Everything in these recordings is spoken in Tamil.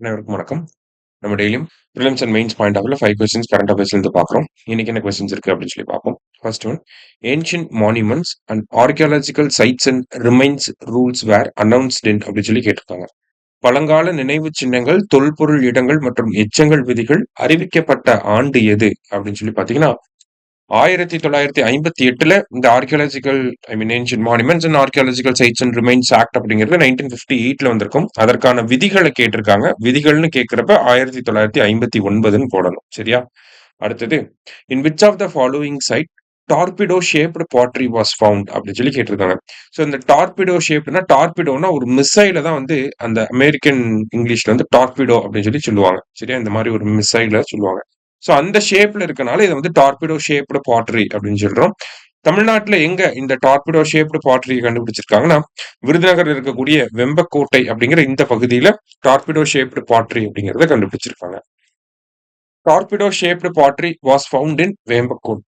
அனைவருக்கும் வணக்கம். நம்ம டெய்லியும் prelims and mains point of வியூல 5 கொஸ்டின்ஸ் கரண்ட் அஃபேர்ஸ்லேருந்து பார்க்குறோம். இன்னைக்கு என்ன கொஸ்டின்ஸ் இருக்கு அப்படின்னு சொல்லி பார்ப்போம். First one, ancient monuments and archaeological sites and remains rules were announced in அப்படின்னு சொல்லி கேட்டிருக்காங்க. பழங்கால நினைவுச் சின்னங்கள், தொல்பொருள் இடங்கள் மற்றும் எச்சங்கள் விதிகள் அறிவிக்கப்பட்ட ஆண்டு எது அப்படின்னு சொல்லி பார்த்தீங்கன்னா 1958ல இந்த archaeological ancient monuments and archaeological sites and remains act அப்படிங்கிறது 1958ல வந்திருக்கும். அதற்கான விதிகளை கேட்டிருக்காங்க. விதிகள்னு கேட்கிறப்ப 1959ன்னு போடணும். சரியா? அடுத்தது, in which of the following site torpedo shaped pottery was found அப்படின்னு சொல்லி கேட்டிருக்காங்க. ஸோ இந்த டார்பிடோ ஷேப்டுனா, டார்பிடோனா ஒரு மிசைல தான் வந்து அந்த அமெரிக்கன் இங்கிலீஷ்ல வந்து டார்பிடோ அப்படின்னு சொல்லி சொல்லுவாங்க. சரியா? இந்த மாதிரி ஒரு மிசைல சொல்லுவாங்க. ஸோ அந்த ஷேப்ல இருக்கனால இதை வந்து டார்பிடோ ஷேப்டு பாட்ரி அப்படின்னு சொல்றோம். தமிழ்நாட்டுல எங்க இந்த டார்பிடோ ஷேப்டு பாட்ரியை கண்டுபிடிச்சிருக்காங்கன்னா, விருதுநகர்ல இருக்கக்கூடிய வெம்பக்கோட்டை அப்படிங்கிற இந்த பகுதியில டார்பிடோ ஷேப்டு பாட்ரி அப்படிங்கிறத கண்டுபிடிச்சிருக்காங்க. Torpedo shaped pottery was found in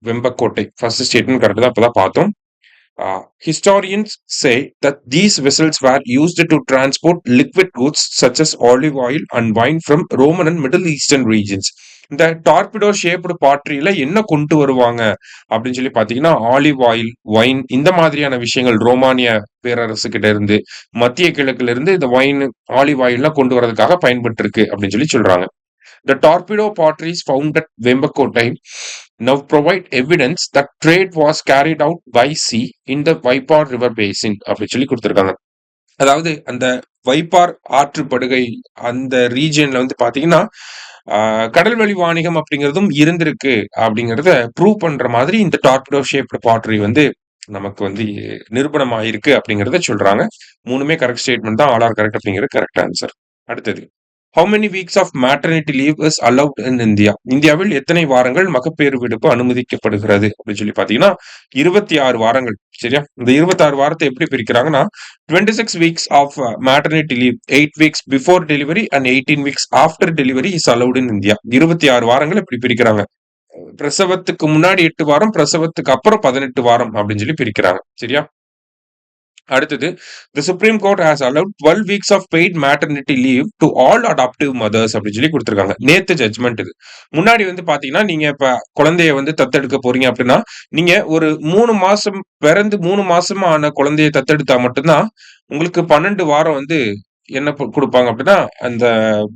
Vembakottai. First statement correct தான், இப்பதான் பார்த்தோம். Historians say that these vessels were used to transport liquid goods such as olive oil and wine from Roman and Middle Eastern regions. இந்த டார்பிடோ ஷேப்டு பாட்ரியில என்ன கொண்டு வருவாங்க அப்படின்னு சொல்லி பாத்தீங்கன்னா, ஆலிவ் ஆயில், வைன் இந்த மாதிரியான விஷயங்கள் ரோமானிய பேரரசு கிட்ட இருந்து, மத்திய கிழக்குல இருந்து இந்த வைன், ஆலிவ் ஆயில்லாம் கொண்டு வரதுக்காக பயன்பட்டு இருக்கு அப்படின்னு சொல்லி சொல்றாங்க. The torpedo potteries found at Vembakotai now provide evidence that trade was carried out by sea in the Vaipar River Basin அப்படி சொல்லி கொடுத்திருக்காங்க. அதாவது அந்த வைப்பார் ஆற்றுப்படுகை அந்த ரீஜியன்ல வந்து பாத்தீங்கன்னா கடல்வழி வாணிகம் அப்படிங்கிறதும் இருந்திருக்கு அப்படிங்கறத ப்ரூவ் பண்ற மாதிரி இந்த டார்பிடோ ஷேப்டு பாட்ரி வந்து நமக்கு வந்து நிரூபணம் ஆயிருக்கு அப்படிங்கறத சொல்றாங்க. மூணுமே கரெக்ட் ஸ்டேட்மெண்ட் தான். ஆல் ஆர் கரெக்ட் அப்படிங்கிறது கரெக்ட் ஆன்சர். அடுத்தது, how many weeks of maternity leave is allowed in India? இந்தியாவில் எத்தனை வாரங்கள் மகப்பேறு விடுப்பு அனுமதிக்கப்படுகிறது அப்படின்னு சொல்லி பாத்தீங்கன்னா 26 வாரங்கள். சரியா? இந்த 26 வாரத்தை எப்படி பிரிக்கிறாங்கன்னா, 26 weeks of maternity leave, 8 weeks before delivery and 18 weeks after delivery is allowed in India. 26 வாரங்கள் இப்படி பிரிக்கிறாங்க. பிரசவத்துக்கு முன்னாடி 8 வாரம், பிரசவத்துக்கு அப்புறம் 18 வாரம் அப்படின்னு சொல்லி பிரிக்கிறாங்க. சரியா? அடுத்தது, the Supreme Court has allowed 12 weeks of paid maternity leave to all adoptive mothers அப்படின்னு சொல்லி கொடுத்திருக்காங்க. நேத்து ஜட்ஜ்மெண்ட் இது. முன்னாடி வந்து பாத்தீங்கன்னா, நீங்க இப்ப குழந்தைய வந்து தத்தெடுக்க போறீங்க அப்படின்னா, நீங்க ஒரு 3 மாசம் பிறந்து 3 மாசமா ஆன குழந்தைய தத்தெடுத்தா மட்டும்தான் உங்களுக்கு 12 வாரம் வந்து என்ன கொடுப்பாங்க அப்படின்னா, அந்த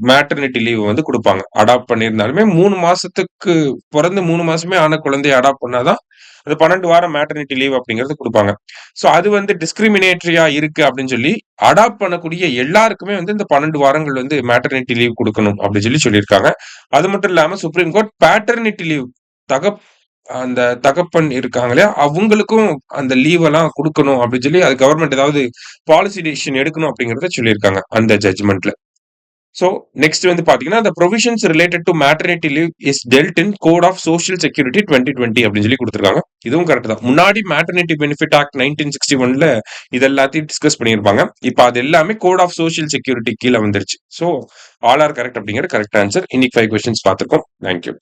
மேட்டர்னிட்டி லீவ் வந்து கொடுப்பாங்க. அடாப்ட் பண்ணியிருந்தாலுமே 3 மாசத்துக்கு பிறந்து 3 மாசமே ஆன குழந்தைய அடாப்ட் பண்ணாதான் அது 12 வாரம் மேட்டர்னிட்டி லீவ் அப்படிங்கிறது கொடுப்பாங்க. சோ அது வந்து டிஸ்கிரிமினேட்டரியா இருக்கு அப்படின்னு சொல்லி அடாப்ட் பண்ணக்கூடிய எல்லாருக்குமே வந்து இந்த 12 வாரங்கள் வந்து மேட்டர்னிட்டி லீவ் கொடுக்கணும் அப்படின்னு சொல்லி சொல்லியிருக்காங்க. அது மட்டும் இல்லாம சுப்ரீம் கோர்ட் பேட்டர்னிட்டி லீவ் அந்த தகப்பன் இருக்காங்க இல்லையா, அவங்களுக்கும் அந்த லீவ் எல்லாம் கொடுக்கணும் அப்படின்னு சொல்லி அது கவர்மெண்ட் ஏதாவது பாலிசி டிசிஷன் எடுக்கணும் அப்படிங்கறத சொல்லியிருக்காங்க அந்த ஜட்ஜ்மெண்ட்ல. சோ நெக்ஸ்ட் வந்து பாத்தீங்கன்னா, the provisions related to maternity leave is dealt in Code of Social Security 2020 அப்படின்னு சொல்லி கொடுத்திருக்காங்க. இதுவும் கரெக்ட் தான். முன்னாடி மேட்டர்னிட்டி பெனிஃபிட் ஆக்ட் 1961ல இது எல்லாத்தையும் டிஸ்கஸ் பண்ணியிருப்பாங்க. இப்ப அது எல்லாமே கோட் ஆஃப் சோஷியல் செக்யூரிட்டி கீழே வந்துருச்சு. சோ ஆல் ஆர் கரெக்ட் அப்படிங்கிறது கரெக்ட் ஆன்சர். இன்னைக்கு 5 கொஸ்டின்ஸ் பார்த்திருக்கோம். தேங்க்யூ.